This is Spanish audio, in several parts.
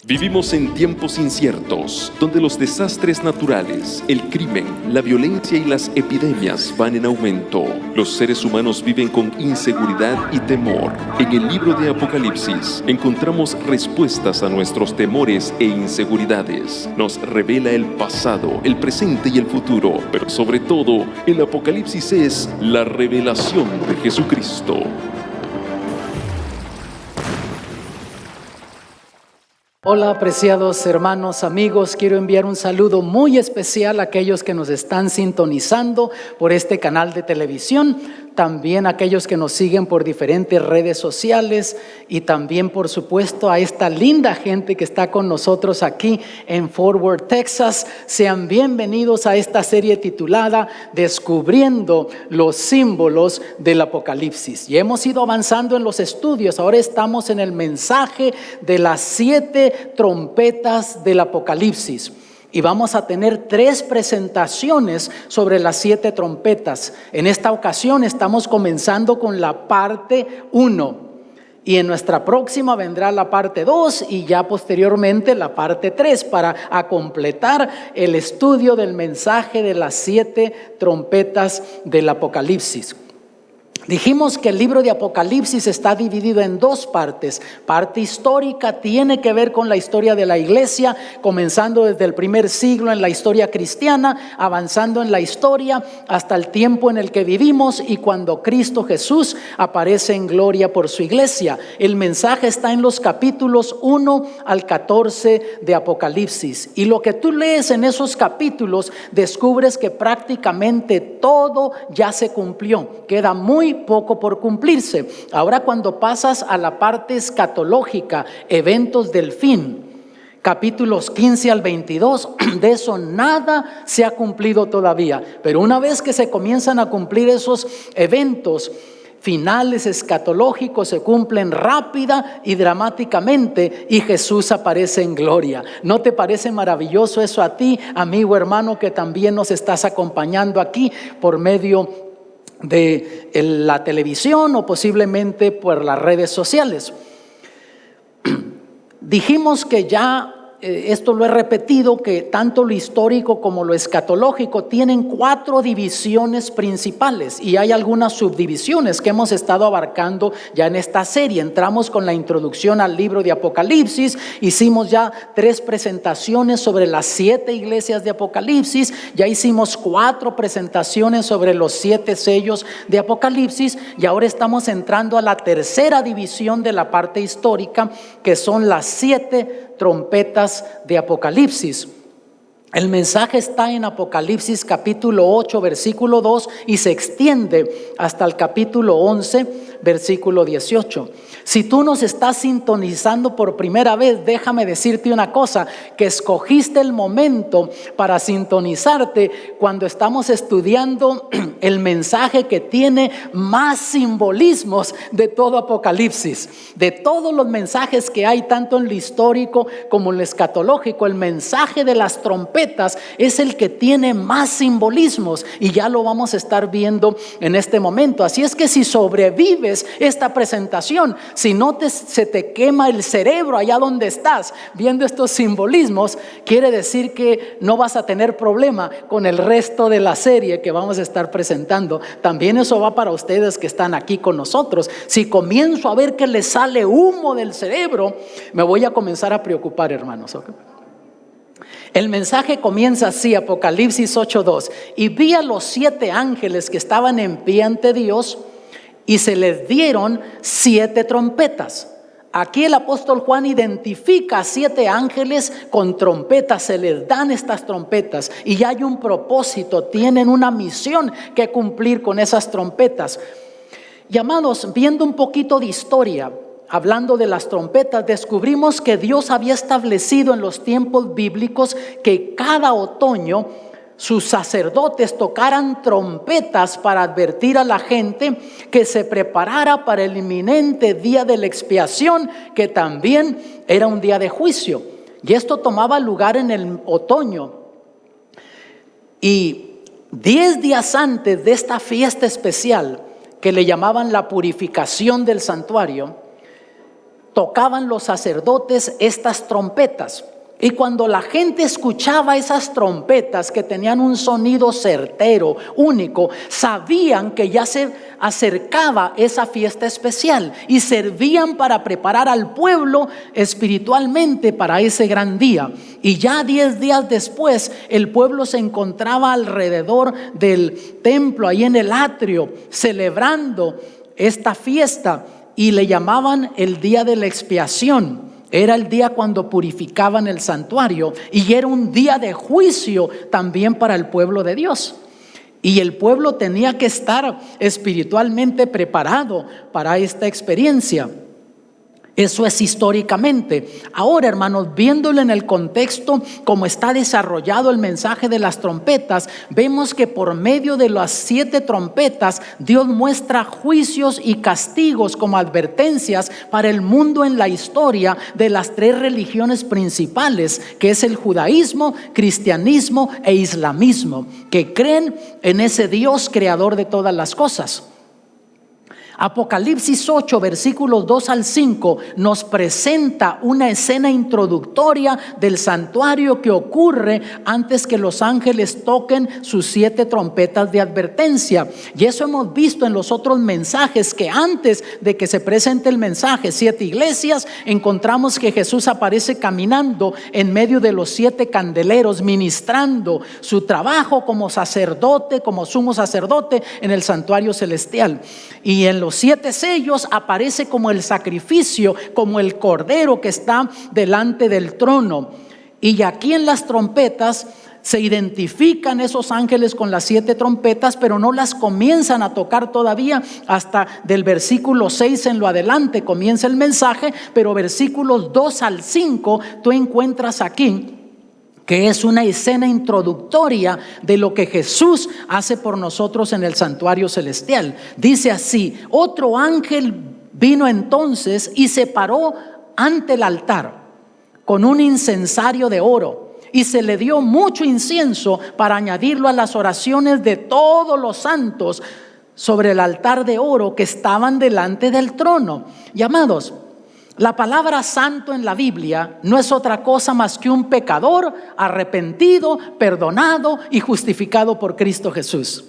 Vivimos en tiempos inciertos, donde los desastres naturales, el crimen, la violencia y las epidemias van en aumento. Los seres humanos viven con inseguridad y temor. En el libro de Apocalipsis encontramos respuestas a nuestros temores e inseguridades. Nos revela el pasado, el presente y el futuro, pero sobre todo, el Apocalipsis es la revelación de Jesucristo. Hola, apreciados hermanos, amigos, quiero enviar un saludo muy especial a aquellos que nos están sintonizando por este canal de televisión, también a aquellos que nos siguen por diferentes redes sociales y también, por supuesto, a esta linda gente que está con nosotros aquí en Fort Worth, Texas. Sean bienvenidos a esta serie titulada Descubriendo los símbolos del Apocalipsis. Y hemos ido avanzando en los estudios. Ahora estamos en el mensaje de las 7 trompetas del Apocalipsis. Y vamos a tener 3 presentaciones sobre las 7 trompetas. En esta ocasión estamos comenzando con la parte 1. Y en nuestra próxima vendrá la parte 2 y ya posteriormente la parte 3 para completar el estudio del mensaje de las 7 trompetas del Apocalipsis. Dijimos que el libro de Apocalipsis está dividido en 2 partes. Parte histórica tiene que ver con la historia de la iglesia, comenzando desde el primer siglo en la historia cristiana, avanzando en la historia hasta el tiempo en el que vivimos y cuando Cristo Jesús aparece en gloria por su iglesia. El mensaje está en los capítulos 1 al 14 de Apocalipsis. Y lo que tú lees en esos capítulos, descubres que prácticamente todo ya se cumplió. Queda muy poco por cumplirse. Ahora, cuando pasas a la parte escatológica, eventos del fin, capítulos 15 al 22, de eso nada se ha cumplido todavía. Pero una vez que se comienzan a cumplir esos eventos finales escatológicos, se cumplen rápida y dramáticamente y Jesús aparece en gloria. ¿No te parece maravilloso eso a ti, amigo hermano, que también nos estás acompañando aquí por medio de la televisión o posiblemente por las redes sociales? Dijimos que ya esto lo he repetido, que tanto lo histórico como lo escatológico tienen 4 divisiones principales y hay algunas subdivisiones que hemos estado abarcando ya en esta serie. Entramos con la introducción al libro de Apocalipsis, hicimos ya 3 presentaciones sobre las 7 iglesias de Apocalipsis, ya hicimos 4 presentaciones sobre los 7 sellos de Apocalipsis y ahora estamos entrando a la tercera división de la parte histórica, que son las 7 trompetas de Apocalipsis. El mensaje está en Apocalipsis capítulo 8 versículo 2 y se extiende hasta el capítulo 11 versículo 18. Si tú nos estás sintonizando por primera vez, déjame decirte una cosa, que escogiste el momento para sintonizarte cuando estamos estudiando el mensaje que tiene más simbolismos de todo Apocalipsis. De todos los mensajes que hay, tanto en lo histórico como en lo escatológico, el mensaje de las trompetas es el que tiene más simbolismos y ya lo vamos a estar viendo en este momento. Así es que si sobrevives esta presentación, si no se te quema el cerebro allá donde estás viendo estos simbolismos, quiere decir que no vas a tener problema con el resto de la serie que vamos a estar presentando. También eso va para ustedes que están aquí con nosotros. Si comienzo a ver que les sale humo del cerebro, me voy a comenzar a preocupar, hermanos, ¿okay? El mensaje comienza así, Apocalipsis 8:2. Y vi a los 7 ángeles que estaban en pie ante Dios y se les dieron 7 trompetas. Aquí el apóstol Juan identifica a 7 ángeles con trompetas, se les dan estas trompetas y ya hay un propósito, tienen una misión que cumplir con esas trompetas. Y amados, viendo un poquito de historia, hablando de las trompetas, descubrimos que Dios había establecido en los tiempos bíblicos que cada otoño sus sacerdotes tocaran trompetas para advertir a la gente que se preparara para el inminente día de la expiación, que también era un día de juicio. Y esto tomaba lugar en el otoño. Y 10 días antes de esta fiesta especial, que le llamaban la purificación del santuario, tocaban los sacerdotes estas trompetas. Y cuando la gente escuchaba esas trompetas que tenían un sonido certero, único, sabían que ya se acercaba esa fiesta especial y servían para preparar al pueblo espiritualmente para ese gran día. Y ya 10 días después, el pueblo se encontraba alrededor del templo, ahí en el atrio, celebrando esta fiesta, y le llamaban el día de la expiación. Era el día cuando purificaban el santuario y era un día de juicio también para el pueblo de Dios. Y el pueblo tenía que estar espiritualmente preparado para esta experiencia. Eso es históricamente. Ahora, hermanos, viéndolo en el contexto como está desarrollado el mensaje de las trompetas, vemos que por medio de las 7 trompetas, Dios muestra juicios y castigos como advertencias para el mundo en la historia de las 3 religiones principales, que es el judaísmo, cristianismo e islamismo, que creen en ese Dios creador de todas las cosas. Apocalipsis 8, versículos 2 al 5 nos presenta una escena introductoria del santuario que ocurre antes que los ángeles toquen sus 7 trompetas de advertencia. Y eso hemos visto en los otros mensajes, que antes de que se presente el mensaje, 7 iglesias, encontramos que Jesús aparece caminando en medio de los 7 candeleros, ministrando su trabajo como sacerdote, como sumo sacerdote en el santuario celestial. Y en los 7 sellos aparece como el sacrificio, como el cordero que está delante del trono. Y aquí en las trompetas se identifican esos ángeles con las 7 trompetas, pero no las comienzan a tocar todavía hasta del versículo 6 en lo adelante comienza el mensaje, pero versículos 2 al 5 tú encuentras aquí que es una escena introductoria de lo que Jesús hace por nosotros en el santuario celestial. Dice así: otro ángel vino entonces y se paró ante el altar con un incensario de oro, y se le dio mucho incienso para añadirlo a las oraciones de todos los santos sobre el altar de oro que estaban delante del trono. Y amados, la palabra santo en la Biblia no es otra cosa más que un pecador arrepentido, perdonado y justificado por Cristo Jesús.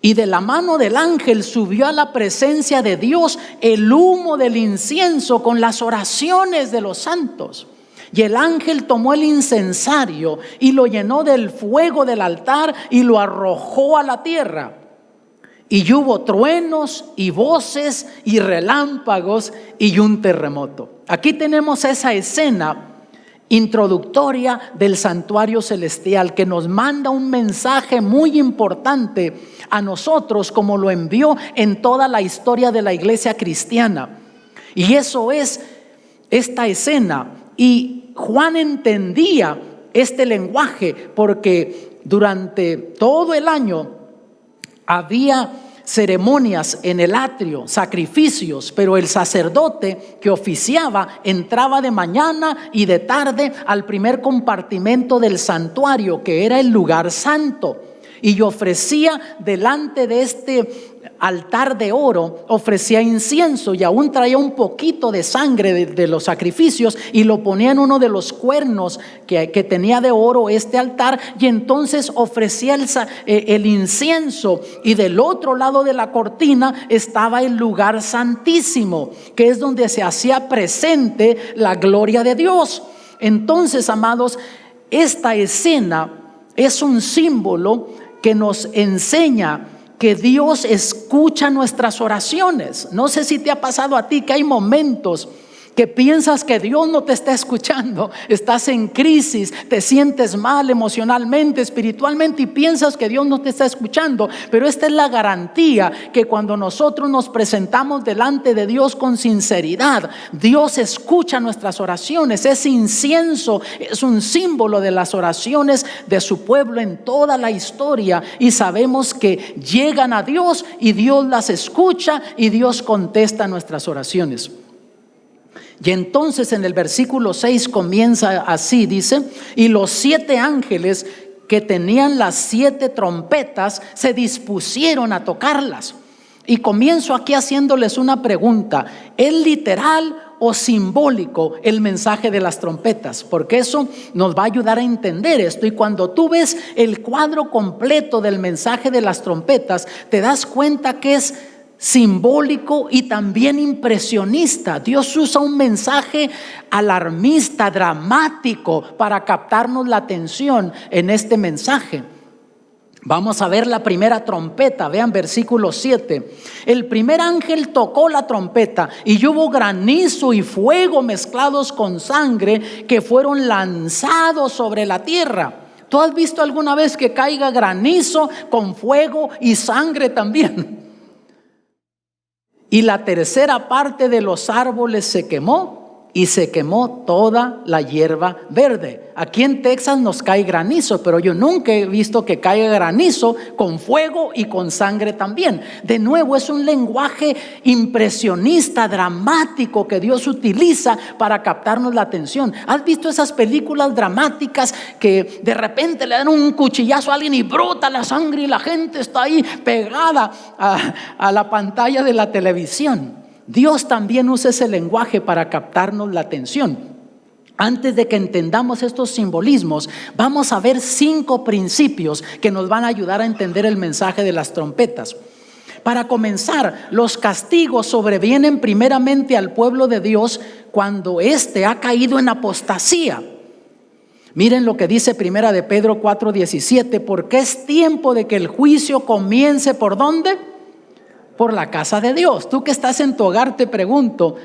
Y de la mano del ángel subió a la presencia de Dios el humo del incienso con las oraciones de los santos. Y el ángel tomó el incensario y lo llenó del fuego del altar y lo arrojó a la tierra. Y hubo truenos y voces y relámpagos y un terremoto. Aquí tenemos esa escena introductoria del santuario celestial que nos manda un mensaje muy importante a nosotros, como lo envió en toda la historia de la iglesia cristiana. Y eso es esta escena. Y Juan entendía este lenguaje porque durante todo el año había ceremonias en el atrio, sacrificios, pero el sacerdote que oficiaba entraba de mañana y de tarde al primer compartimento del santuario, que era el lugar santo, y ofrecía delante de este altar de oro, ofrecía incienso y aún traía un poquito de sangre de los sacrificios y lo ponía en uno de los cuernos que tenía de oro este altar, y entonces ofrecía el incienso. Y del otro lado de la cortina estaba el lugar santísimo, que es donde se hacía presente la gloria de Dios. Entonces, amados, esta escena es un símbolo que nos enseña que Dios escucha nuestras oraciones. No sé si te ha pasado a ti que hay momentos que piensas que Dios no te está escuchando, estás en crisis, te sientes mal emocionalmente, espiritualmente, y piensas que Dios no te está escuchando. Pero esta es la garantía, que cuando nosotros nos presentamos delante de Dios con sinceridad, Dios escucha nuestras oraciones. Ese incienso es un símbolo de las oraciones de su pueblo en toda la historia, y sabemos que llegan a Dios y Dios las escucha y Dios contesta nuestras oraciones. Y entonces en el versículo 6 comienza así, dice: y los 7 ángeles que tenían las 7 trompetas se dispusieron a tocarlas. Y comienzo aquí haciéndoles una pregunta: ¿es literal o simbólico el mensaje de las trompetas? Porque eso nos va a ayudar a entender esto. Y cuando tú ves el cuadro completo del mensaje de las trompetas, te das cuenta que es simbólico y también impresionista. Dios usa un mensaje alarmista, dramático, para captarnos la atención en este mensaje. Vamos a ver la primera trompeta. Vean versículo 7. El primer ángel tocó la trompeta y hubo granizo y fuego mezclados con sangre que fueron lanzados sobre la tierra. ¿Tú has visto alguna vez que caiga granizo con fuego y sangre también? Y la tercera parte de los árboles se quemó y se quemó toda la hierba verde. Aquí en Texas nos cae granizo, pero yo nunca he visto que caiga granizo con fuego y con sangre también. De nuevo, es un lenguaje impresionista, dramático, que Dios utiliza para captarnos la atención. ¿Has visto esas películas dramáticas que de repente le dan un cuchillazo a alguien y brota la sangre y la gente está ahí pegada a la pantalla de la televisión? Dios también usa ese lenguaje para captarnos la atención. Antes de que entendamos estos simbolismos, vamos a ver 5 principios que nos van a ayudar a entender el mensaje de las trompetas. Para comenzar, los castigos sobrevienen primeramente al pueblo de Dios cuando éste ha caído en apostasía. Miren lo que dice Primera de Pedro 4:17: porque es tiempo de que el juicio comience, ¿por dónde? Por la casa de Dios. Tú que estás en tu hogar, te pregunto: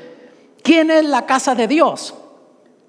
¿quién es la casa de Dios?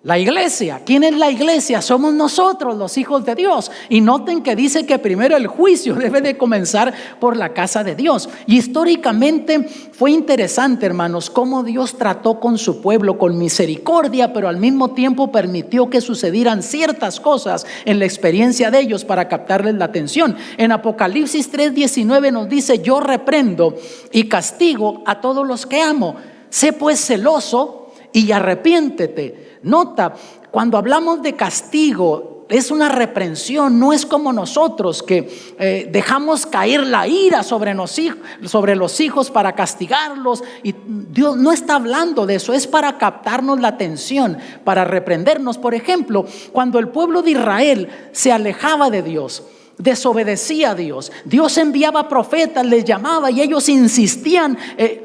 La iglesia. ¿Quién es la iglesia? Somos nosotros, los hijos de Dios. Y noten que dice que primero el juicio debe de comenzar por la casa de Dios. Y históricamente fue interesante, hermanos, cómo Dios trató con su pueblo con misericordia, pero al mismo tiempo permitió que sucedieran ciertas cosas en la experiencia de ellos para captarles la atención. En Apocalipsis 3:19 nos dice: yo reprendo y castigo a todos los que amo. Sé pues celoso y arrepiéntete. Nota, cuando hablamos de castigo, es una reprensión. No es como nosotros que dejamos caer la ira sobre los hijos para castigarlos. Y Dios no está hablando de eso. Es para captarnos la atención, para reprendernos. Por ejemplo, cuando el pueblo de Israel se alejaba de Dios, desobedecía a Dios, Dios enviaba profetas, les llamaba y ellos insistían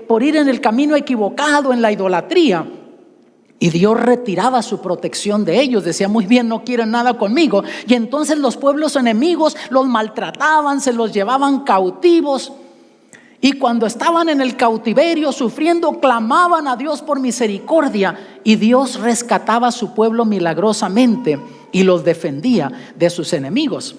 por ir en el camino equivocado, en la idolatría. Y Dios retiraba su protección de ellos. Decía: muy bien, no quieren nada conmigo. Y entonces los pueblos enemigos los maltrataban, se los llevaban cautivos. Y cuando estaban en el cautiverio sufriendo, clamaban a Dios por misericordia. Y Dios rescataba a su pueblo milagrosamente y los defendía de sus enemigos.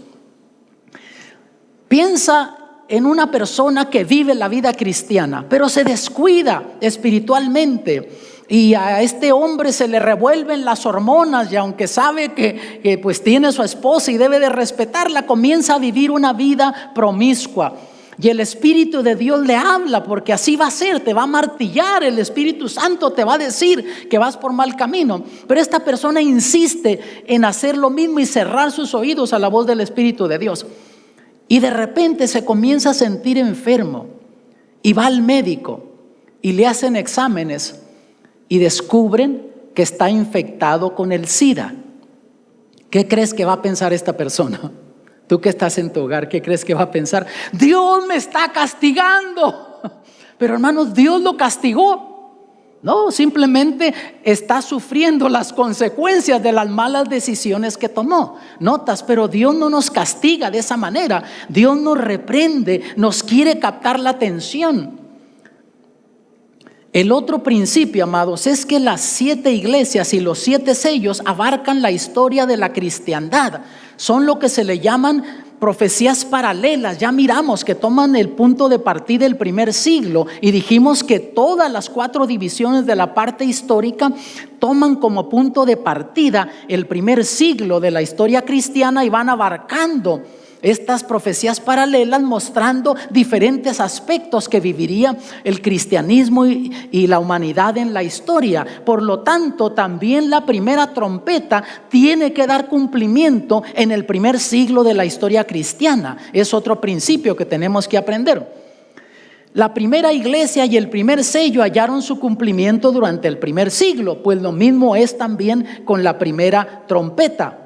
Piensa en una persona que vive la vida cristiana, pero se descuida espiritualmente. Y a este hombre se le revuelven las hormonas, y aunque sabe que pues tiene su esposa y debe de respetarla, comienza a vivir una vida promiscua. Y el Espíritu de Dios le habla, porque así va a ser, te va a martillar. El Espíritu Santo te va a decir que vas por mal camino. Pero esta persona insiste en hacer lo mismo y cerrar sus oídos a la voz del Espíritu de Dios. Y de repente se comienza a sentir enfermo y va al médico y le hacen exámenes y descubren que está infectado con el SIDA. ¿Qué crees que va a pensar esta persona? Tú que estás en tu hogar, ¿qué crees que va a pensar? Dios me está castigando. Pero hermanos, Dios lo castigó. No, simplemente está sufriendo las consecuencias de las malas decisiones que tomó. Notas, pero Dios no nos castiga de esa manera. Dios nos reprende, nos quiere captar la atención. El otro principio, amados, es que las 7 iglesias y los 7 sellos abarcan la historia de la cristiandad. Son lo que se le llaman profecías paralelas. Ya miramos que toman el punto de partida del primer siglo y dijimos que todas las 4 divisiones de la parte histórica toman como punto de partida el primer siglo de la historia cristiana y van abarcando estas profecías paralelas, mostrando diferentes aspectos que viviría el cristianismo y la humanidad en la historia. Por lo tanto, también la primera trompeta tiene que dar cumplimiento en el primer siglo de la historia cristiana. Es otro principio que tenemos que aprender. La primera iglesia y el primer sello hallaron su cumplimiento durante el primer siglo, pues lo mismo es también con la primera trompeta.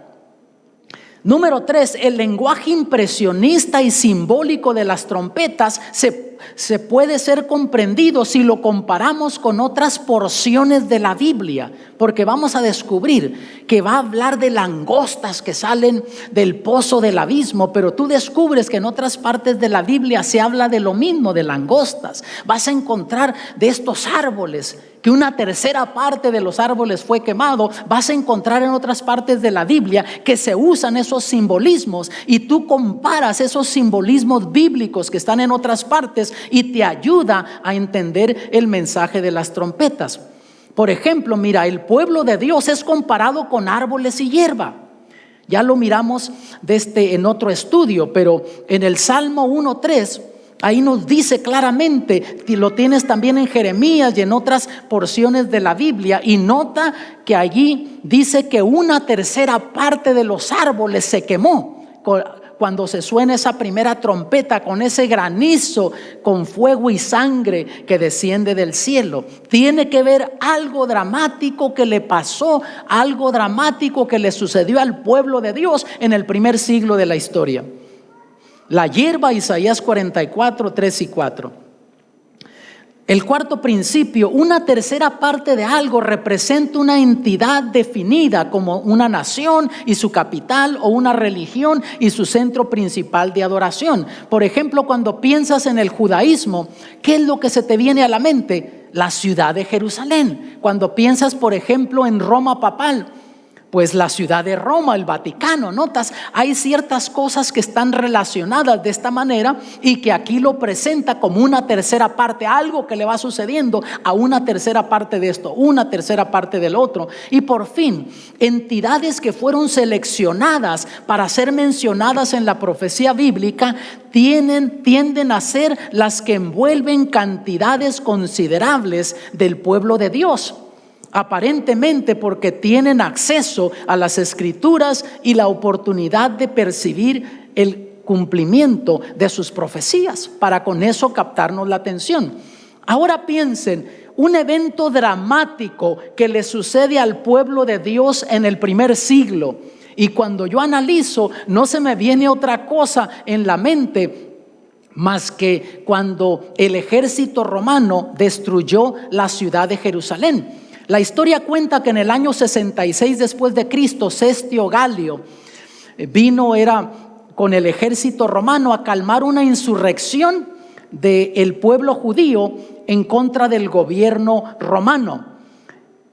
Número 3, el lenguaje impresionista y simbólico de las trompetas se puede ser comprendido si lo comparamos con otras porciones de la Biblia, porque vamos a descubrir que va a hablar de langostas que salen del pozo del abismo, pero tú descubres que en otras partes de la Biblia se habla de lo mismo, de langostas. Vas a encontrar de estos árboles, que una tercera parte de los árboles fue quemado. Vas a encontrar en otras partes de la Biblia que se usan esos simbolismos, y tú comparas esos simbolismos bíblicos que están en otras partes y te ayuda a entender el mensaje de las trompetas. Por ejemplo, mira, el pueblo de Dios es comparado con árboles y hierba. Ya lo miramos en otro estudio, pero en el Salmo 1:3 ahí nos dice claramente, y lo tienes también en Jeremías y en otras porciones de la Biblia, y nota que allí dice que una tercera parte de los árboles se quemó cuando se suena esa primera trompeta, con ese granizo, con fuego y sangre que desciende del cielo. Tiene que ver algo dramático que le pasó, algo dramático que le sucedió al pueblo de Dios en el primer siglo de la historia. La hierba, Isaías 44, 3 y 4. El cuarto principio, una tercera parte de algo representa una entidad definida como una nación y su capital, o una religión y su centro principal de adoración. Por ejemplo, cuando piensas en el judaísmo, ¿qué es lo que se te viene a la mente? La ciudad de Jerusalén. Cuando piensas, por ejemplo, en Roma papal, pues la ciudad de Roma, el Vaticano. Notas, hay ciertas cosas que están relacionadas de esta manera y que aquí lo presenta como una tercera parte, algo que le va sucediendo a una tercera parte de esto, una tercera parte del otro. Y por fin, entidades que fueron seleccionadas para ser mencionadas en la profecía bíblica tienden a ser las que envuelven cantidades considerables del pueblo de Dios. Aparentemente porque tienen acceso a las escrituras y la oportunidad de percibir el cumplimiento de sus profecías, para con eso captarnos la atención. Ahora piensen, un evento dramático que le sucede al pueblo de Dios en el primer siglo, y cuando yo analizo, no se me viene otra cosa en la mente más que cuando el ejército romano destruyó la ciudad de Jerusalén. La historia cuenta que en el año 66 después de Cristo, Cestio Galio era con el ejército romano a calmar una insurrección del pueblo judío en contra del gobierno romano.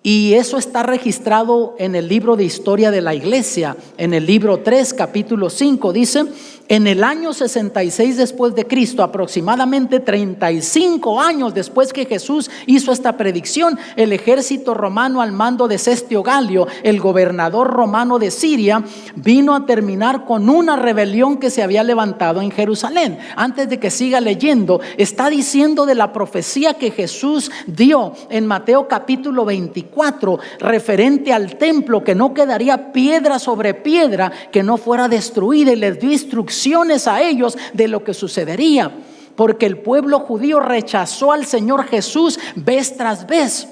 Y eso está registrado en el libro de historia de la iglesia, en el libro 3, capítulo 5, dice: en el año 66 después de Cristo, aproximadamente 35 años después que Jesús hizo esta predicción, el ejército romano al mando de Cestio Galio, el gobernador romano de Siria, vino a terminar con una rebelión que se había levantado en Jerusalén. Antes de que siga leyendo, está diciendo de la profecía que Jesús dio en Mateo capítulo 24, referente al templo, que no quedaría piedra sobre piedra que no fuera destruida, y les dio instrucciones a ellos de lo que sucedería, porque el pueblo judío rechazó al Señor Jesús vez tras vez.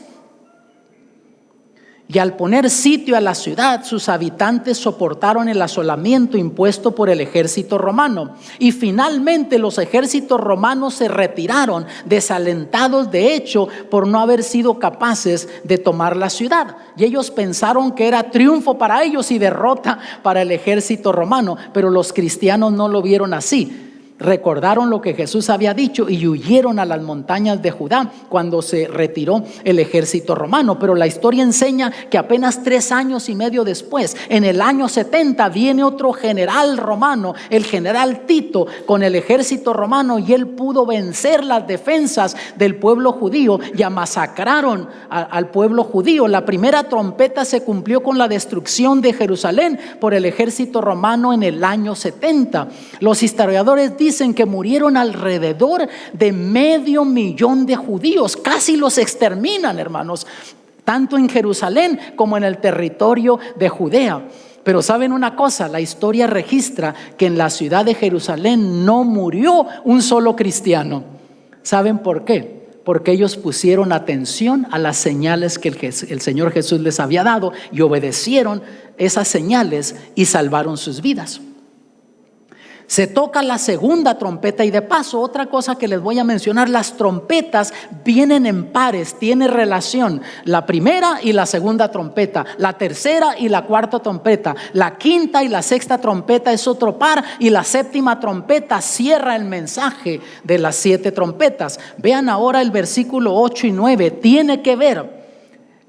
Y al poner sitio a la ciudad, sus habitantes soportaron el asolamiento impuesto por el ejército romano. Y finalmente los ejércitos romanos se retiraron, desalentados de hecho por no haber sido capaces de tomar la ciudad. Y ellos pensaron que era triunfo para ellos y derrota para el ejército romano. Pero los cristianos no lo vieron así. Recordaron lo que Jesús había dicho y huyeron a las montañas de Judá cuando se retiró el ejército romano. Pero la historia enseña que apenas 3 años y medio después, en el año 70, viene otro general romano, el general Tito, con el ejército romano, y él pudo vencer las defensas del pueblo judío. Ya masacraron al pueblo judío. La primera trompeta se cumplió con la destrucción de Jerusalén por el ejército romano en el año 70. Los historiadores dicen que murieron alrededor de 500,000 de judíos. Casi los exterminan, hermanos, tanto en Jerusalén como en el territorio de Judea. Pero saben una cosa, la historia registra que en la ciudad de Jerusalén no murió un solo cristiano, ¿Saben por qué? Porque ellos pusieron atención a las señales que el Señor Jesús les había dado y obedecieron esas señales y salvaron sus vidas. Se toca la segunda trompeta y de paso, otra cosa que les voy a mencionar, las trompetas vienen en pares, tiene relación la primera y la segunda trompeta, la tercera y la cuarta trompeta, la quinta y la sexta trompeta es otro par y la séptima trompeta cierra el mensaje de las 7 trompetas. Vean ahora el versículo 8 y 9, tiene que ver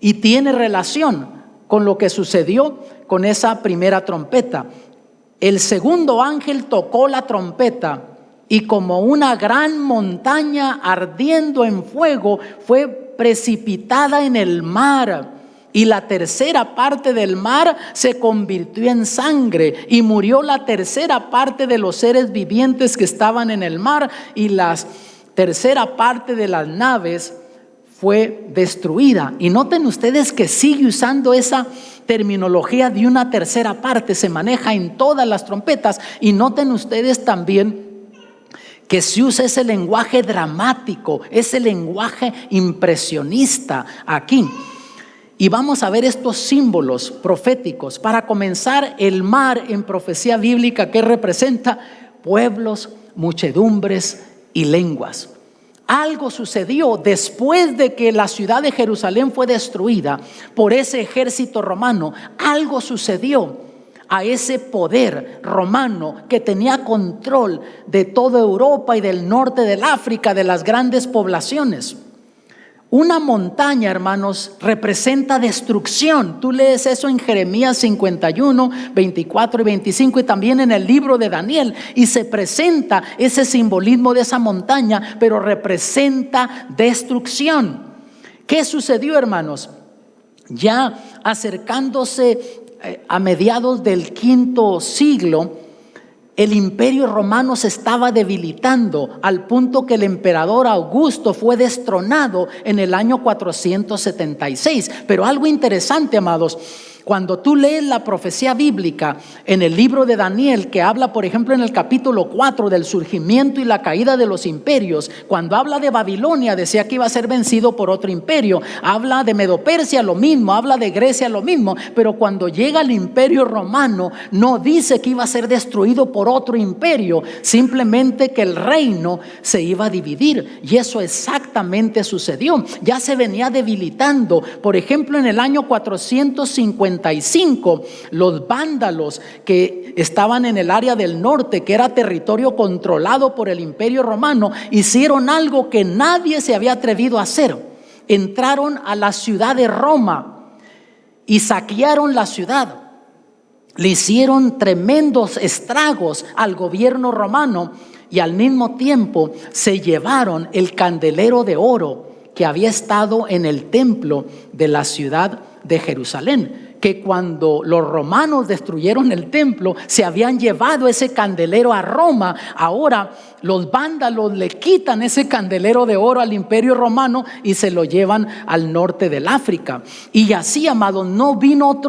y tiene relación con lo que sucedió con esa primera trompeta. El segundo ángel tocó la trompeta y como una gran montaña ardiendo en fuego fue precipitada en el mar, y la tercera parte del mar se convirtió en sangre y murió la tercera parte de los seres vivientes que estaban en el mar, y la tercera parte de las naves fue destruida. Y noten ustedes que sigue usando esa terminología de una tercera parte, se maneja en todas las trompetas. Y noten ustedes también que se usa ese lenguaje dramático, ese lenguaje impresionista aquí. Y vamos a ver estos símbolos proféticos. Para comenzar, el mar en profecía bíblica, que representa pueblos, muchedumbres y lenguas. Algo sucedió después de que la ciudad de Jerusalén fue destruida por ese ejército romano. Algo sucedió a ese poder romano que tenía control de toda Europa y del norte del África, de las grandes poblaciones. Una montaña, hermanos, representa destrucción. Tú lees eso en Jeremías 51, 24 y 25 y también en el libro de Daniel, y se presenta ese simbolismo de esa montaña, pero representa destrucción. ¿Qué sucedió, hermanos? Ya acercándose a mediados del quinto siglo, el imperio romano se estaba debilitando al punto que el emperador Augusto fue destronado en el año 476. Pero algo interesante, amados, cuando tú lees la profecía bíblica en el libro de Daniel, que habla, por ejemplo, en el capítulo 4 del surgimiento y la caída de los imperios, cuando habla de Babilonia, decía que iba a ser vencido por otro imperio. Habla de Medo-Persia, lo mismo. Habla de Grecia, lo mismo. Pero cuando llega el imperio romano, no dice que iba a ser destruido por otro imperio, simplemente que el reino se iba a dividir. Y eso exactamente sucedió. Ya se venía debilitando. Por ejemplo, en el año 455, los vándalos que estaban en el área del norte, que era territorio controlado por el imperio romano, hicieron algo que nadie se había atrevido a hacer. Entraron a la ciudad de Roma y saquearon la ciudad. Le hicieron tremendos estragos al gobierno romano y al mismo tiempo se llevaron el candelero de oro que había estado en el templo de la ciudad de Jerusalén. Que cuando los romanos destruyeron el templo, se habían llevado ese candelero a Roma. Ahora los vándalos le quitan ese candelero de oro al imperio romano y se lo llevan al norte del África. Y así, amados, no vino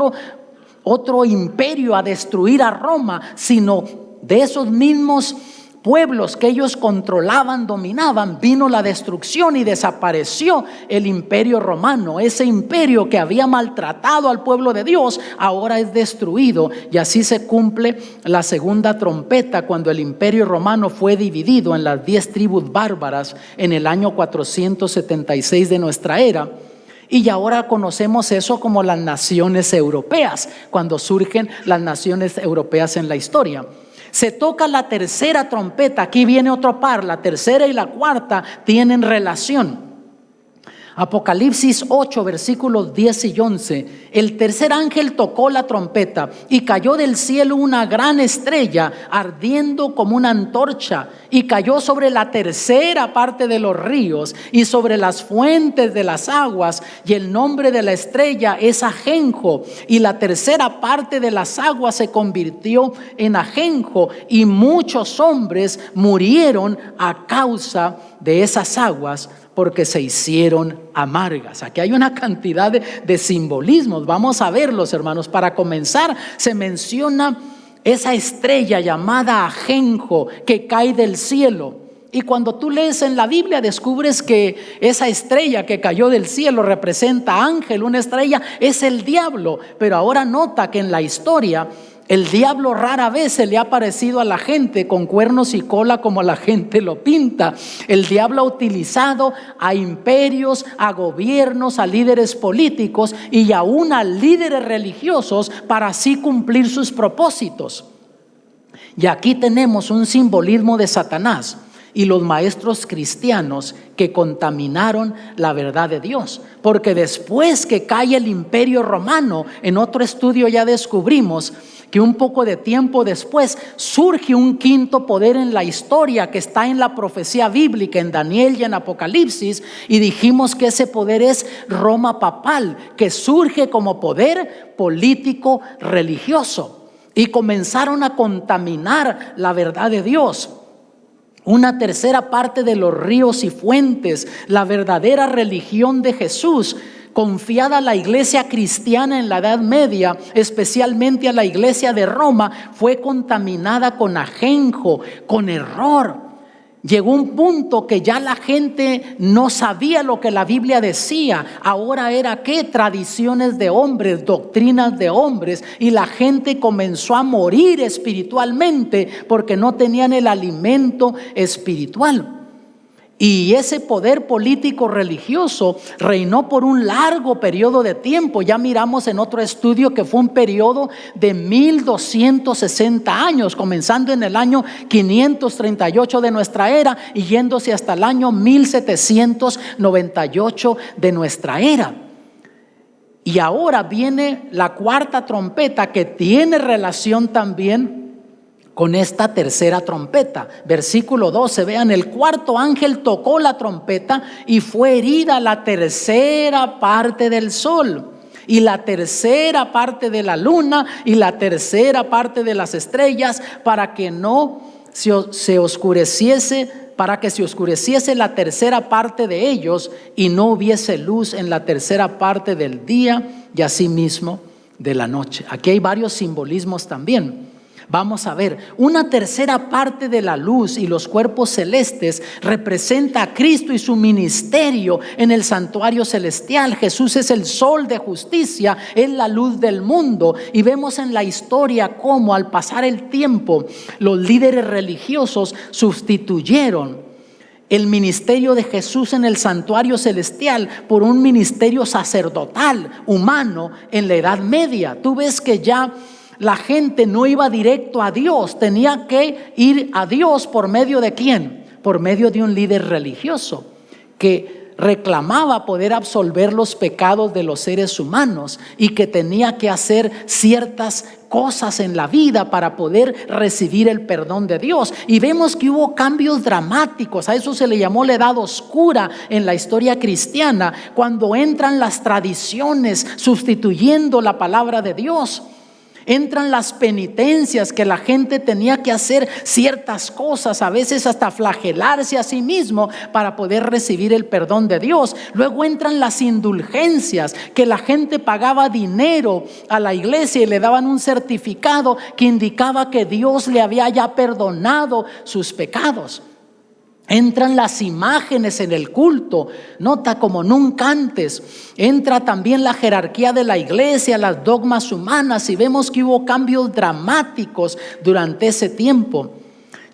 otro imperio a destruir a Roma, sino de esos mismos pueblos que ellos controlaban, dominaban, vino la destrucción y desapareció el imperio romano. Ese imperio que había maltratado al pueblo de Dios ahora es destruido, y así se cumple la segunda trompeta cuando el imperio romano fue dividido en las 10 tribus bárbaras en el año 476 de nuestra era. Y ahora conocemos eso como las naciones europeas, cuando surgen las naciones europeas en la historia. Se toca la tercera trompeta, aquí viene otro par, la tercera y la cuarta tienen relación. Apocalipsis 8, versículos 10 y 11. El tercer ángel tocó la trompeta y cayó del cielo una gran estrella ardiendo como una antorcha, y cayó sobre la tercera parte de los ríos y sobre las fuentes de las aguas, y el nombre de la estrella es ajenjo, y la tercera parte de las aguas se convirtió en ajenjo, y muchos hombres murieron a causa de esas aguas, porque se hicieron amargas. Aquí hay una cantidad de simbolismos. Vamos a verlos, hermanos. Para comenzar, se menciona esa estrella llamada ajenjo que cae del cielo Y cuando tú lees en la Biblia descubres que esa estrella que cayó del cielo representa ángel, una estrella, es el diablo. Pero ahora nota que en la historia el diablo rara vez se le ha parecido a la gente con cuernos y cola como la gente lo pinta. El diablo ha utilizado a imperios, a gobiernos, a líderes políticos y aún a líderes religiosos para así cumplir sus propósitos. Y aquí tenemos un simbolismo de Satanás y los maestros cristianos que contaminaron la verdad de Dios. Porque después que cae el imperio romano, en otro estudio ya descubrimos que un poco de tiempo después surge un quinto poder en la historia que está en la profecía bíblica, en Daniel y en Apocalipsis, y dijimos que ese poder es Roma papal, que surge como poder político religioso, y comenzaron a contaminar la verdad de Dios. Una tercera parte de los ríos y fuentes, la verdadera religión de Jesús, confiada a la iglesia cristiana en la Edad Media, especialmente a la iglesia de Roma, fue contaminada con ajenjo, con error. Llegó un punto que ya la gente no sabía lo que la Biblia decía. Ahora era ¿qué? Tradiciones de hombres, doctrinas de hombres, y la gente comenzó a morir espiritualmente porque no tenían el alimento espiritual. Y ese poder político religioso reinó por un largo periodo de tiempo. Ya miramos en otro estudio que fue un periodo de 1260 años, comenzando en el año 538 de nuestra era y yéndose hasta el año 1798 de nuestra era. Y ahora viene la cuarta trompeta, que tiene relación también con esta tercera trompeta. Versículo 12, vean: el cuarto ángel tocó la trompeta y fue herida la tercera parte del sol y la tercera parte de la luna y la tercera parte de las estrellas, para que se oscureciese la tercera parte de ellos y no hubiese luz en la tercera parte del día y asimismo de la noche. Aquí hay varios simbolismos también. Vamos a ver, una tercera parte de la luz y los cuerpos celestes representa a Cristo y su ministerio en el santuario celestial. Jesús es el sol de justicia, es la luz del mundo. Y vemos en la historia cómo al pasar el tiempo los líderes religiosos sustituyeron el ministerio de Jesús en el santuario celestial por un ministerio sacerdotal, humano, en la Edad Media. Tú ves que ya la gente no iba directo a Dios, tenía que ir a Dios por medio de ¿quién? Por medio de un líder religioso que reclamaba poder absolver los pecados de los seres humanos y que tenía que hacer ciertas cosas en la vida para poder recibir el perdón de Dios. Y vemos que hubo cambios dramáticos. A eso se le llamó la edad oscura en la historia cristiana, cuando entran las tradiciones sustituyendo la palabra de Dios. Entran las penitencias, que la gente tenía que hacer ciertas cosas, a veces hasta flagelarse a sí mismo para poder recibir el perdón de Dios. Luego entran las indulgencias, que la gente pagaba dinero a la iglesia y le daban un certificado que indicaba que Dios le había ya perdonado sus pecados. Entran las imágenes en el culto, nota como nunca antes. Entra también la jerarquía de la iglesia, las dogmas humanas, y vemos que hubo cambios dramáticos durante ese tiempo.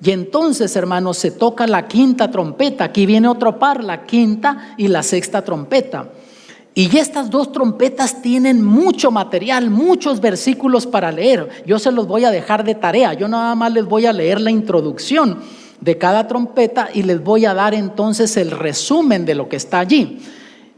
Y entonces, hermanos, se toca la quinta trompeta. Aquí viene otro par, la quinta y la sexta trompeta. Y estas dos trompetas tienen mucho material, muchos versículos para leer. Yo se los voy a dejar de tarea. Yo nada más les voy a leer la introducción de cada trompeta y les voy a dar entonces el resumen de lo que está allí.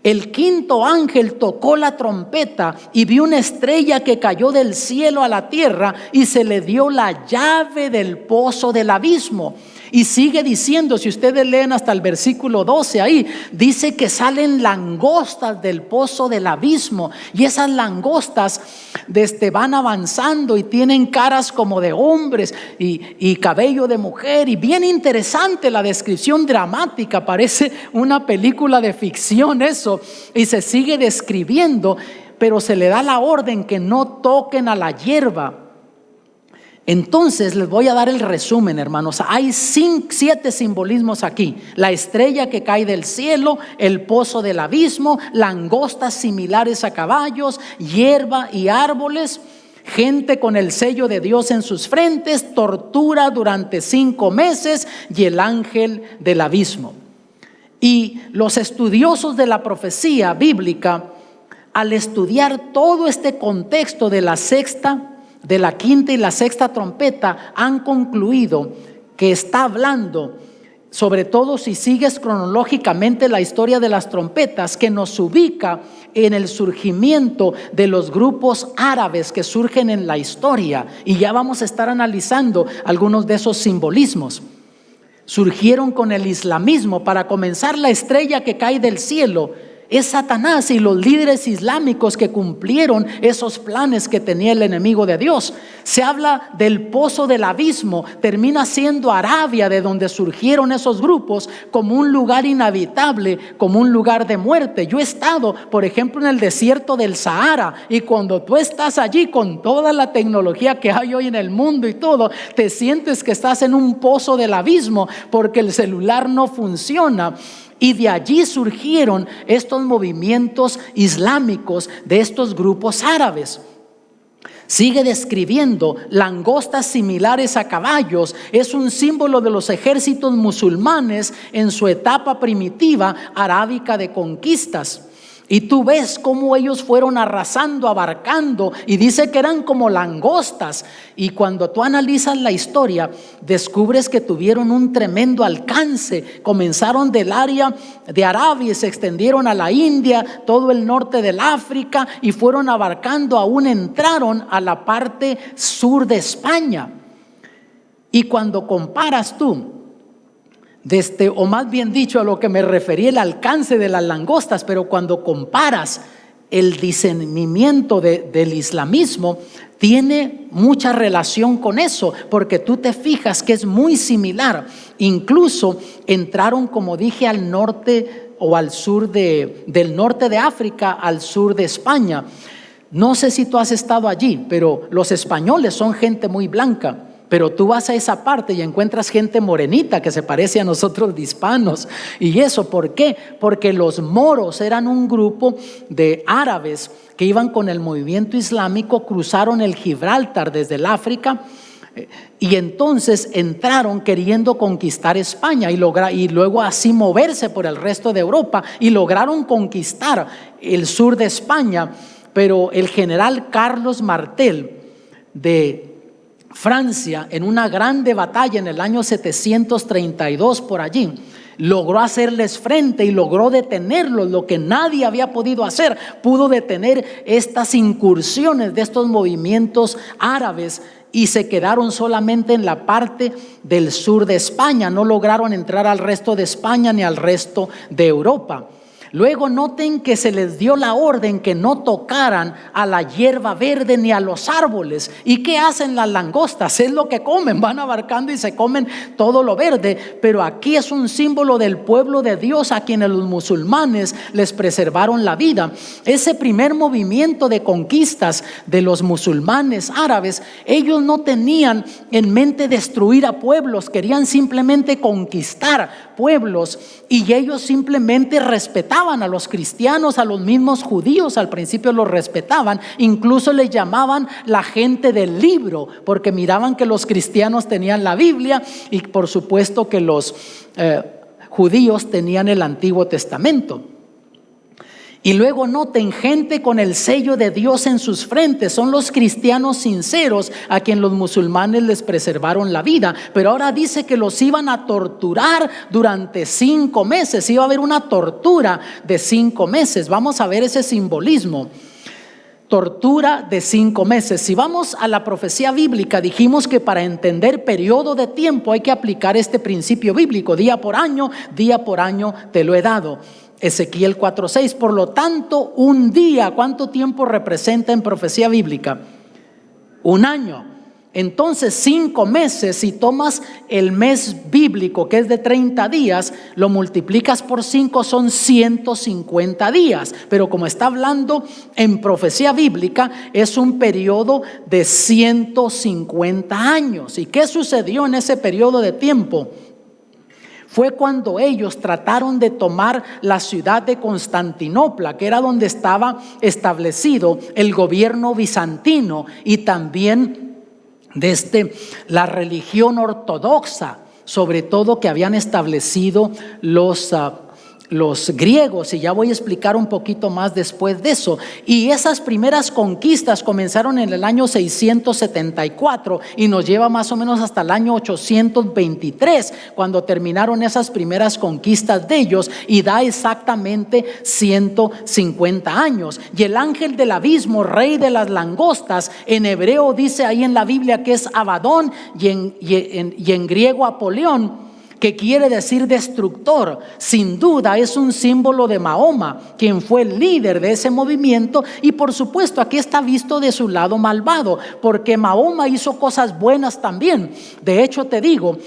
El quinto ángel tocó la trompeta y vio una estrella que cayó del cielo a la tierra y se le dio la llave del pozo del abismo. Y sigue diciendo, si ustedes leen hasta el versículo 12 ahí, dice que salen langostas del pozo del abismo. Y esas langostas van avanzando y tienen caras como de hombres y cabello de mujer. Y bien interesante la descripción dramática, parece una película de ficción eso. Y se sigue describiendo, pero se le da la orden que no toquen a la hierba Entonces les voy a dar el resumen, hermanos. Hay 7 simbolismos aquí: la estrella que cae del cielo, el pozo del abismo, langostas similares a caballos, hierba y árboles, gente con el sello de Dios en sus frentes, tortura durante 5 meses y el ángel del abismo. Y los estudiosos de la profecía bíblica, al estudiar todo este contexto de la quinta y la sexta trompeta, han concluido que está hablando, sobre todo si sigues cronológicamente la historia de las trompetas, que nos ubica en el surgimiento de los grupos árabes que surgen en la historia. Y ya vamos a estar analizando algunos de esos simbolismos. Surgieron con el islamismo. Para comenzar, la estrella que cae del cielo es Satanás y los líderes islámicos que cumplieron esos planes que tenía el enemigo de Dios. Se habla del pozo del abismo, termina siendo Arabia, de donde surgieron esos grupos, como un lugar inhabitable, como un lugar de muerte. Yo he estado, por ejemplo, en el desierto del Sahara, y cuando tú estás allí con toda la tecnología que hay hoy en el mundo y todo, te sientes que estás en un pozo del abismo porque el celular no funciona. Y de allí surgieron estos movimientos islámicos de estos grupos árabes. Sigue describiendo langostas similares a caballos. Es un símbolo de los ejércitos musulmanes en su etapa primitiva arábica de conquistas. Y tú ves cómo ellos fueron arrasando, abarcando, y dice que eran como langostas. Y cuando tú analizas la historia, descubres que tuvieron un tremendo alcance. Comenzaron del área de Arabia y se extendieron a la India, todo el norte del África, y fueron abarcando, aún entraron a la parte sur de España. Y cuando comparas tú, o más bien dicho, a lo que me referí, el alcance de las langostas, pero cuando comparas el discernimiento del islamismo, tiene mucha relación con eso, porque tú te fijas que es muy similar. Incluso entraron, como dije, al norte o al sur del norte de África al sur de España. No sé si tú has estado allí, pero los españoles son gente muy blanca. Pero tú vas a esa parte y encuentras gente morenita que se parece a nosotros de hispanos. ¿Y eso por qué? Porque los moros eran un grupo de árabes que iban con el movimiento islámico, cruzaron el Gibraltar desde el África y entonces entraron queriendo conquistar España y luego así moverse por el resto de Europa, y lograron conquistar el sur de España. Pero el general Carlos Martel de Francia, en una grande batalla en el año 732 por allí, logró hacerles frente y logró detenerlos, lo que nadie había podido hacer. Pudo detener estas incursiones de estos movimientos árabes y se quedaron solamente en la parte del sur de España. No lograron entrar al resto de España ni al resto de Europa. Luego noten que se les dio la orden que no tocaran a la hierba verde ni a los árboles. ¿Y qué hacen las langostas? Es lo que comen, van abarcando y se comen todo lo verde. Pero aquí es un símbolo del pueblo de Dios, a quienes los musulmanes les preservaron la vida. Ese primer movimiento de conquistas de los musulmanes árabes, ellos no tenían en mente destruir a pueblos, querían simplemente conquistar pueblos, y ellos simplemente respetaban a los cristianos, a los mismos judíos. Al principio los respetaban, incluso les llamaban la gente del libro, porque miraban que los cristianos tenían la Biblia y por supuesto que los judíos tenían el Antiguo Testamento. Y luego noten, gente con el sello de Dios en sus frentes, son los cristianos sinceros a quien los musulmanes les preservaron la vida. Pero ahora dice que los iban a torturar durante 5 meses, iba a haber una tortura de 5 meses. Vamos a ver ese simbolismo. Tortura de 5 meses. Si vamos a la profecía bíblica, dijimos que para entender periodo de tiempo hay que aplicar este principio bíblico: día por año te lo he dado. Ezequiel 4:6. Por lo tanto, un día, ¿cuánto tiempo representa en profecía bíblica? Un año. Entonces 5 meses, si tomas el mes bíblico que es de 30 días, lo multiplicas por 5, son 150 días. Pero como está hablando en profecía bíblica, es un periodo de 150 años. ¿Y qué sucedió en ese periodo de tiempo? Fue cuando ellos trataron de tomar la ciudad de Constantinopla, que era donde estaba establecido el gobierno bizantino y también desde la religión ortodoxa, sobre todo que habían establecido los griegos, y ya voy a explicar un poquito más después de eso. Y esas primeras conquistas comenzaron en el año 674 y nos lleva más o menos hasta el año 823 cuando terminaron esas primeras conquistas de ellos, y da exactamente 150 años. Y el ángel del abismo, rey de las langostas, en hebreo dice ahí en la Biblia que es Abadón, y en griego Apolión, que quiere decir destructor. Sin duda es un símbolo de Mahoma, quien fue el líder de ese movimiento, y por supuesto aquí está visto de su lado malvado, porque Mahoma hizo cosas buenas también. De hecho, te digo,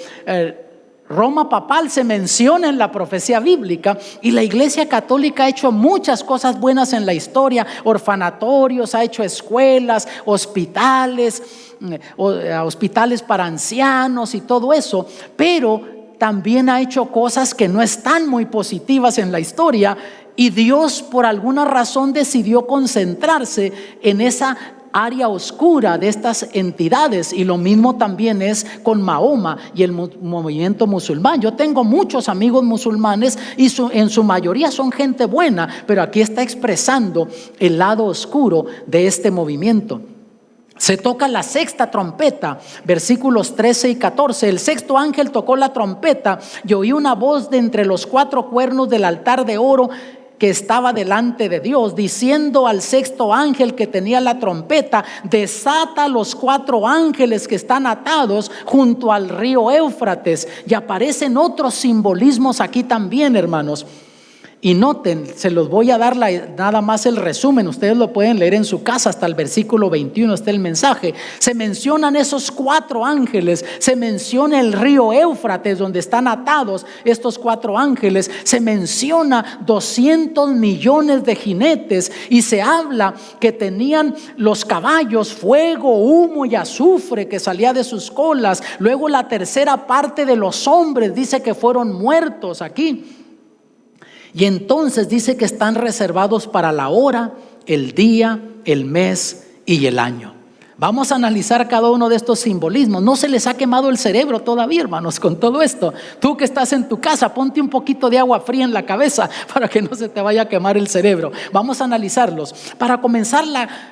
Roma papal se menciona en la profecía bíblica, y la Iglesia Católica ha hecho muchas cosas buenas en la historia: orfanatorios, ha hecho escuelas, hospitales para ancianos y todo eso, pero también ha hecho cosas que no están muy positivas en la historia, y Dios por alguna razón decidió concentrarse en esa área oscura de estas entidades. Y lo mismo también es con Mahoma y el movimiento musulmán. Yo tengo muchos amigos musulmanes y en su mayoría son gente buena, pero aquí está expresando el lado oscuro de este movimiento. Se toca la sexta trompeta, versículos 13 y 14. El sexto ángel tocó la trompeta y oí una voz de entre los 4 cuernos del altar de oro que estaba delante de Dios, diciendo al sexto ángel que tenía la trompeta: desata los 4 ángeles que están atados junto al río Éufrates. Y aparecen otros simbolismos aquí también, hermanos. Y noten, se los voy a dar nada más el resumen, ustedes lo pueden leer en su casa, hasta el versículo 21 está el mensaje. Se mencionan esos 4 ángeles, se menciona el río Éufrates donde están atados estos 4 ángeles, se menciona 200 millones de jinetes, y se habla que tenían los caballos fuego, humo y azufre que salía de sus colas. Luego la tercera parte de los hombres dice que fueron muertos aquí. Y entonces dice que están reservados para la hora, el día, el mes y el año. Vamos a analizar cada uno de estos simbolismos. No se les ha quemado el cerebro todavía, hermanos, con todo esto. Tú que estás en tu casa, ponte un poquito de agua fría en la cabeza para que no se te vaya a quemar el cerebro. Vamos a analizarlos. Para comenzar,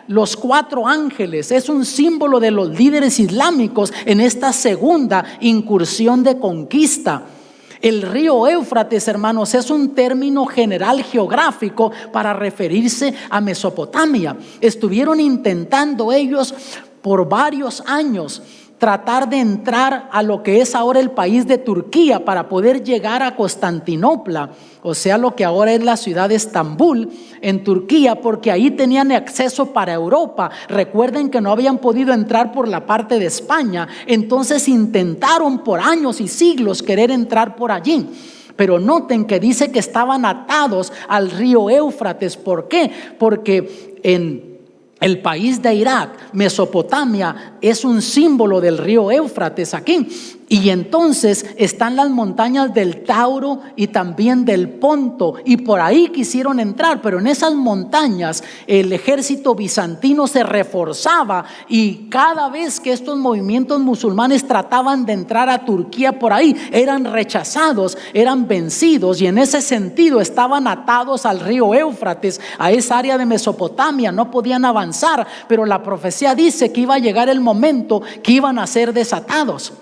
los 4 ángeles es un símbolo de los líderes islámicos en esta segunda incursión de conquista. El río Éufrates, hermanos, es un término general geográfico para referirse a Mesopotamia. Estuvieron intentando ellos por varios años tratar de entrar a lo que es ahora el país de Turquía para poder llegar a Constantinopla, o sea, lo que ahora es la ciudad de Estambul en Turquía, porque ahí tenían acceso para Europa. Recuerden que no habían podido entrar por la parte de España, entonces intentaron por años y siglos querer entrar por allí. Pero noten que dice que estaban atados al río Éufrates. ¿Por qué? Porque en el país de Irak, Mesopotamia, es un símbolo del río Éufrates aquí. Y entonces están las montañas del Tauro y también del Ponto, y por ahí quisieron entrar, pero en esas montañas el ejército bizantino se reforzaba, y cada vez que estos movimientos musulmanes trataban de entrar a Turquía por ahí, eran rechazados, eran vencidos, y en ese sentido estaban atados al río Éufrates, a esa área de Mesopotamia. No podían avanzar, pero la profecía dice que iba a llegar el momento que iban a ser desatados.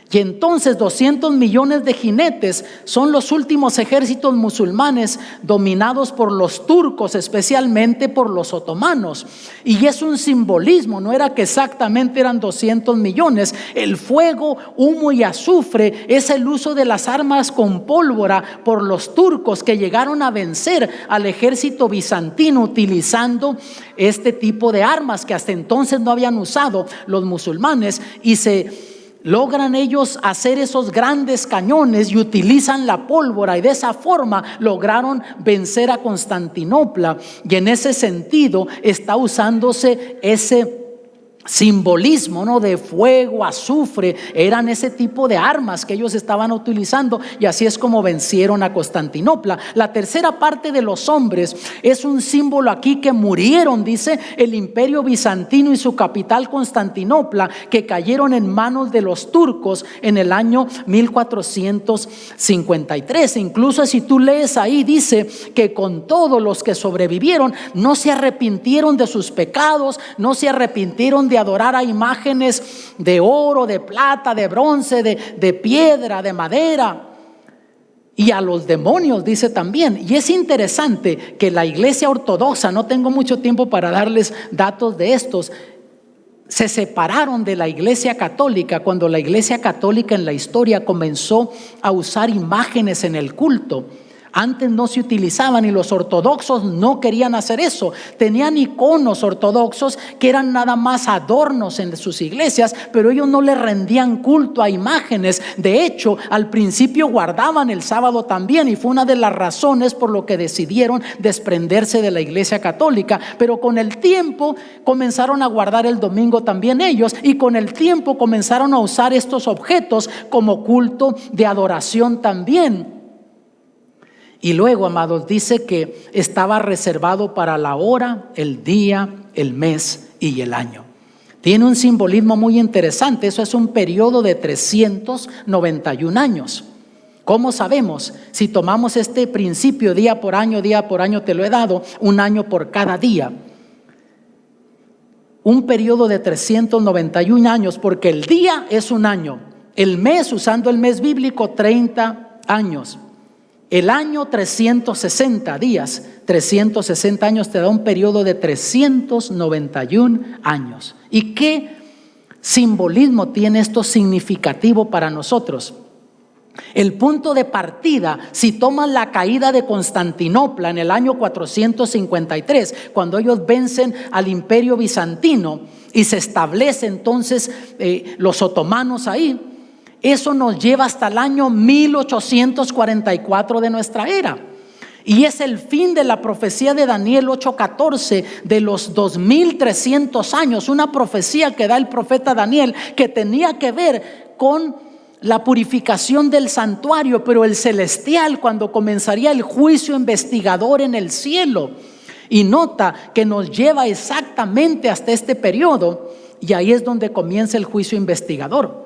Y entonces 200 millones de jinetes son los últimos ejércitos musulmanes dominados por los turcos, especialmente por los otomanos. Y es un simbolismo, no era que exactamente eran 200 millones. El fuego, humo y azufre es el uso de las armas con pólvora por los turcos, que llegaron a vencer al ejército bizantino utilizando este tipo de armas que hasta entonces no habían usado los musulmanes, y logran ellos hacer esos grandes cañones y utilizan la pólvora, y de esa forma lograron vencer a Constantinopla. Y en ese sentido está usándose ese simbolismo, ¿no? De fuego, azufre, eran ese tipo de armas que ellos estaban utilizando, y así es como vencieron a Constantinopla. La tercera parte de los hombres es un símbolo aquí que murieron, dice, el imperio bizantino y su capital Constantinopla, que cayeron en manos de los turcos en el año 1453. Incluso si tú lees ahí, dice que con todos los que sobrevivieron no se arrepintieron de sus pecados, no se arrepintieron de adorar a imágenes de oro, de plata, de bronce, de piedra, de madera, y a los demonios, dice también. Y es interesante que la iglesia ortodoxa, no tengo mucho tiempo para darles datos de estos, se separaron de la iglesia católica cuando la iglesia católica en la historia comenzó a usar imágenes en el culto. Antes no se utilizaban, y los ortodoxos no querían hacer eso. Tenían iconos ortodoxos que eran nada más adornos en sus iglesias, pero ellos no le rendían culto a imágenes. De hecho, al principio guardaban el sábado también, y fue una de las razones por lo que decidieron desprenderse de la iglesia católica. Pero con el tiempo comenzaron a guardar el domingo también ellos, y con el tiempo comenzaron a usar estos objetos como culto de adoración también. Y luego, amados, dice que estaba reservado para la hora, el día, el mes y el año. Tiene un simbolismo muy interesante. Eso es un periodo de 391 años. ¿Cómo sabemos? Si tomamos este principio día por año, te lo he dado, un año por cada día. Un periodo de 391 años, porque el día es un año, el mes, usando el mes bíblico, 30 años. El año 360 días, 360 años te da un periodo de 391 años. ¿Y qué simbolismo tiene esto significativo para nosotros? El punto de partida, si toman la caída de Constantinopla en el año 453, cuando ellos vencen al imperio bizantino y se establece entonces los otomanos ahí, eso nos lleva hasta el año 1844 de nuestra era. Y es el fin de la profecía de Daniel 8:14 de los 2300 años. Una profecía que da el profeta Daniel que tenía que ver con la purificación del santuario, pero el celestial, cuando comenzaría el juicio investigador en el cielo. Y nota que nos lleva exactamente hasta este periodo, y ahí es donde comienza el juicio investigador.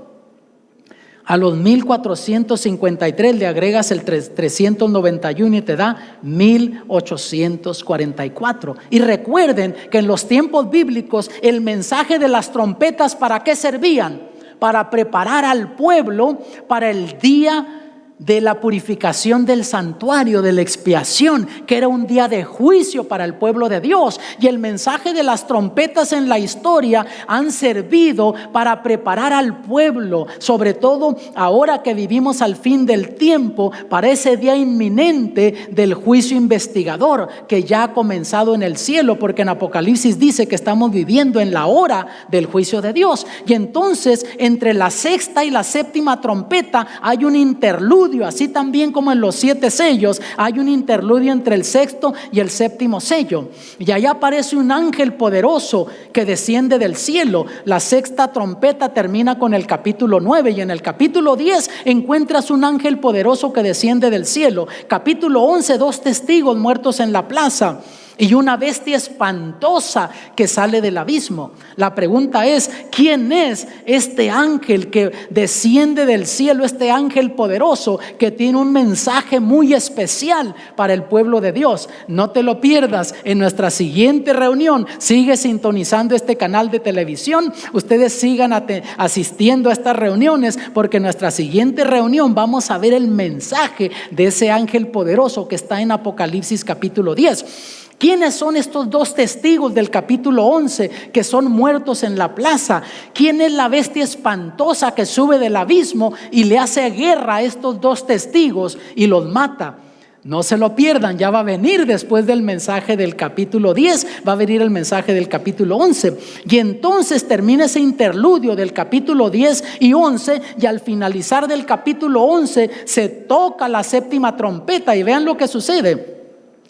A los 1453 le agregas el 391 y te da 1844. Y recuerden que en los tiempos bíblicos el mensaje de las trompetas, ¿para qué servían? Para preparar al pueblo para el día de la purificación del santuario, de la expiación, que era un día de juicio para el pueblo de Dios. Y el mensaje de las trompetas en la historia han servido para preparar al pueblo, sobre todo ahora que vivimos al fin del tiempo, para ese día inminente del juicio investigador que ya ha comenzado en el cielo, porque en Apocalipsis dice que estamos viviendo en la hora del juicio de Dios. Y entonces entre la sexta y la séptima trompeta hay un interludio. Así también como en los 7 sellos hay un interludio entre el sexto y el séptimo sello, y ahí aparece un ángel poderoso que desciende del cielo. La sexta trompeta termina con el capítulo 9, y en el capítulo 10 encuentras un ángel poderoso que desciende del cielo. Capítulo 11, 2 testigos muertos en la plaza. y una bestia espantosa que sale del abismo. La pregunta es, ¿quién es este ángel que desciende del cielo, este ángel poderoso que tiene un mensaje muy especial para el pueblo de Dios? No te lo pierdas. En nuestra siguiente reunión, sigue sintonizando este canal de televisión. Ustedes sigan asistiendo a estas reuniones, porque en nuestra siguiente reunión vamos a ver el mensaje de ese ángel poderoso que está en Apocalipsis capítulo 10. ¿Quiénes son estos dos testigos del capítulo 11 que son muertos en la plaza? ¿Quién es la bestia espantosa que sube del abismo y le hace guerra a estos dos testigos y los mata? No se lo pierdan, ya va a venir después del mensaje del capítulo 10, va a venir el mensaje del capítulo 11. Y entonces termina ese interludio del capítulo 10 y 11, y al finalizar del capítulo 11 se toca la séptima trompeta, y vean lo que sucede.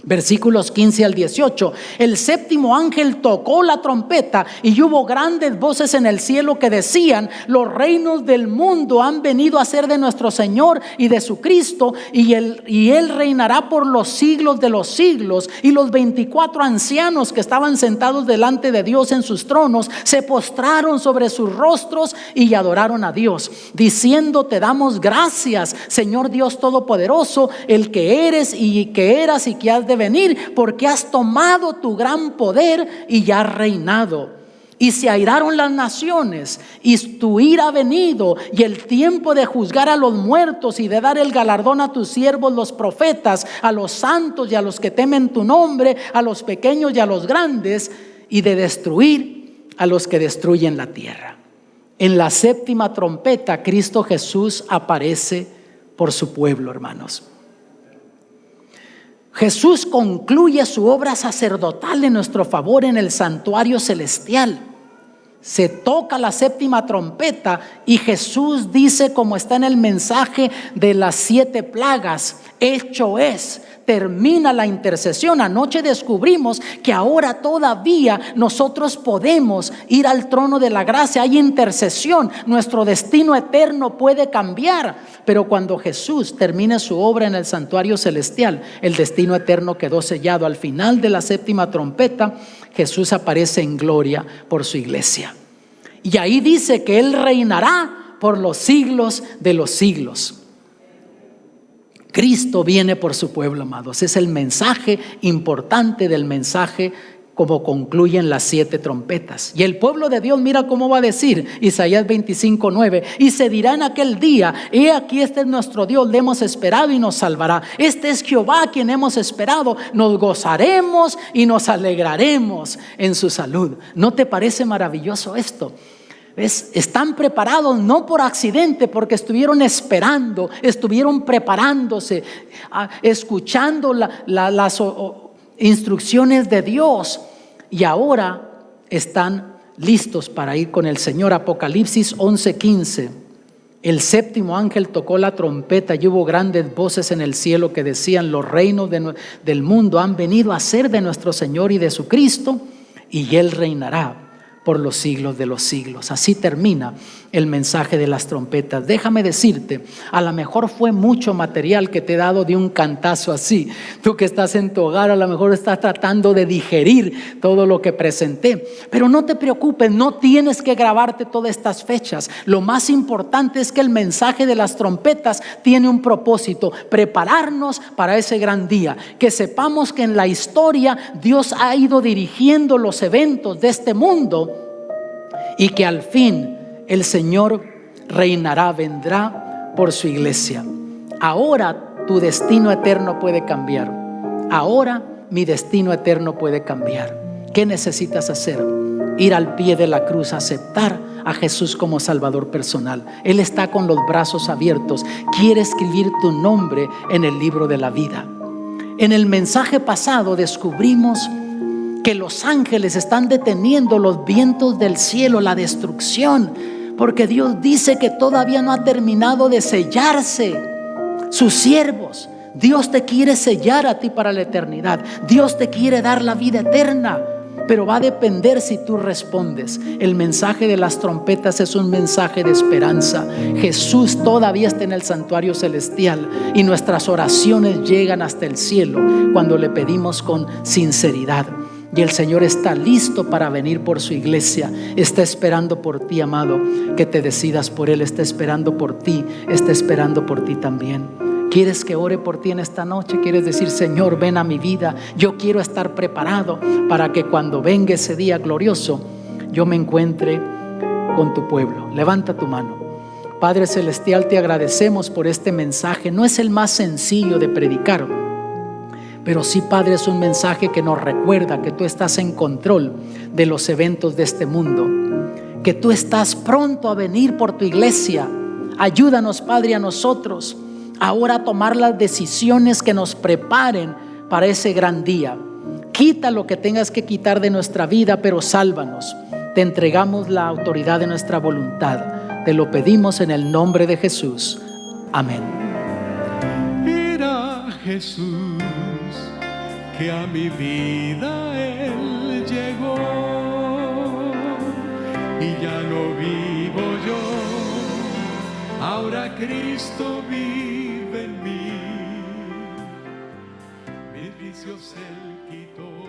Versículos 15 al 18. El séptimo ángel tocó la trompeta y hubo grandes voces en el cielo que decían: los reinos del mundo han venido a ser de nuestro Señor y de su Cristo, y él reinará por los siglos de los siglos. Y los 24 ancianos que estaban sentados delante de Dios en sus tronos se postraron sobre sus rostros y adoraron a Dios, diciendo: te damos gracias, Señor Dios Todopoderoso, el que eres y que eras y que has de venir, porque has tomado tu gran poder y ya has reinado. Y se airaron las naciones, y tu ira ha venido, y el tiempo de juzgar a los muertos y de dar el galardón a tus siervos los profetas, a los santos y a los que temen tu nombre, a los pequeños y a los grandes, y de destruir a los que destruyen la tierra. En la séptima trompeta, Cristo Jesús aparece por su pueblo, hermanos. Jesús concluye su obra sacerdotal en nuestro favor en el santuario celestial. Se toca la séptima trompeta y Jesús dice, como está en el mensaje de las 7 plagas: hecho es. Termina la intercesión. Anoche descubrimos que ahora todavía nosotros podemos ir al trono de la gracia. Hay intercesión. Nuestro destino eterno puede cambiar, pero cuando Jesús termine su obra en el santuario celestial, el destino eterno quedó sellado. Al final de la séptima trompeta, Jesús aparece en gloria por su iglesia, y ahí dice que Él reinará por los siglos de los siglos. Cristo viene por su pueblo, amados. Es el mensaje importante del mensaje, como concluyen las 7 trompetas. Y el pueblo de Dios, mira cómo va a decir Isaías 25:9: y se dirá en aquel día: he aquí, este es nuestro Dios, le hemos esperado y nos salvará. Este es Jehová, quien hemos esperado, nos gozaremos y nos alegraremos en su salud. ¿No te parece maravilloso esto? ¿Ves? Están preparados no por accidente, porque estuvieron esperando, estuvieron preparándose, escuchando las instrucciones de Dios, y ahora están listos para ir con el Señor. Apocalipsis 11:15. El séptimo ángel tocó la trompeta y hubo grandes voces en el cielo que decían: los reinos del mundo han venido a ser de nuestro Señor y de su Cristo, y Él reinará por los siglos de los siglos. Así termina el mensaje de las trompetas. Déjame decirte, a lo mejor fue mucho material que te he dado de un cantazo así. Tú que estás en tu hogar, a lo mejor estás tratando de digerir todo lo que presenté, pero no te preocupes, no tienes que grabarte todas estas fechas. Lo más importante es que el mensaje de las trompetas tiene un propósito: prepararnos para ese gran día, que sepamos que en la historia Dios ha ido dirigiendo los eventos de este mundo, y que al fin el Señor reinará, vendrá por su iglesia. Ahora tu destino eterno puede cambiar. Ahora mi destino eterno puede cambiar. ¿Qué necesitas hacer? Ir al pie de la cruz, aceptar a Jesús como Salvador personal. Él está con los brazos abiertos, quiere escribir tu nombre en el libro de la vida. En el mensaje pasado descubrimos que los ángeles están deteniendo los vientos del cielo, la destrucción, porque Dios dice que todavía no ha terminado de sellarse sus siervos. Dios te quiere sellar a ti para la eternidad. Dios te quiere dar la vida eterna. pero va a depender si tú respondes. El mensaje de las trompetas es un mensaje de esperanza. Jesús todavía está en el santuario celestial y nuestras oraciones llegan hasta el cielo cuando le pedimos con sinceridad. Y el Señor está listo para venir por su iglesia. Está esperando por ti, amado, que te decidas por Él. Está esperando por ti, está esperando por ti también. ¿Quieres que ore por ti en esta noche? ¿Quieres decir, Señor, ven a mi vida? Yo quiero estar preparado para que cuando venga ese día glorioso, yo me encuentre con tu pueblo. Levanta tu mano. Padre Celestial, te agradecemos por este mensaje. No es el más sencillo de predicar, pero sí, Padre, es un mensaje que nos recuerda que tú estás en control de los eventos de este mundo, que tú estás pronto a venir por tu iglesia. Ayúdanos, Padre, a nosotros ahora a tomar las decisiones que nos preparen para ese gran día. Quita lo que tengas que quitar de nuestra vida, pero sálvanos. Te entregamos la autoridad de nuestra voluntad. Te lo pedimos en el nombre de Jesús. Amén. Era Jesús que a mi vida Él llegó, y ya no vivo yo, ahora Cristo vive en mí. Mis vicios Él quitó.